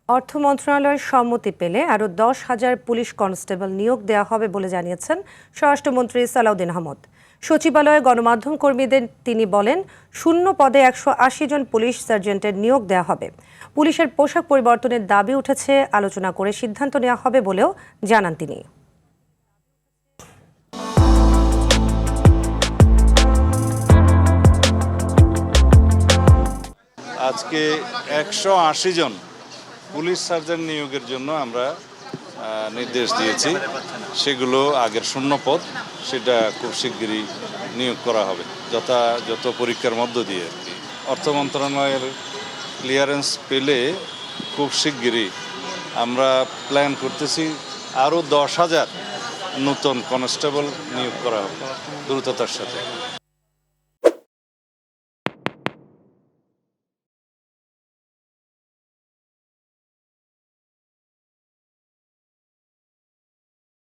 অর্থ মন্ত্রণালয়ের সম্মতি পেলে আরও 10,000 পুলিশ কনস্টেবল নিয়োগ দেওয়া হবে বলে জানিয়েছেন স্বরাষ্ট্রমন্ত্রী সালাউদ্দিন আহমদ। সচিবালয়ে গণমাধ্যম কর্মীদের তিনি বলেন, শূন্য পদে 180 জন পুলিশ সার্জেন্টের নিয়োগ দেওয়া হবে। পুলিশের পোশাক পরিবর্তনের দাবি উঠেছে, আলোচনা করে সিদ্ধান্ত নেওয়া হবে বলেও জানান তিনি। আজকে 180 জন পুলিশ সার্জন নিয়োগের জন্য আমরা নির্দেশ দিয়েছি। সেগুলো আগের শূন্য পদ, সেটা খুব শিগগিরই নিয়োগ করা হবে যত পরীক্ষার মধ্য দিয়ে আর কি। অর্থ মন্ত্রণালয়ের ক্লিয়ারেন্স পেলে খুব শিগগিরই আমরা প্ল্যান করতেছি আরও 10,000 নতুন কনস্টেবল নিয়োগ করা হবে দ্রুততার সাথে।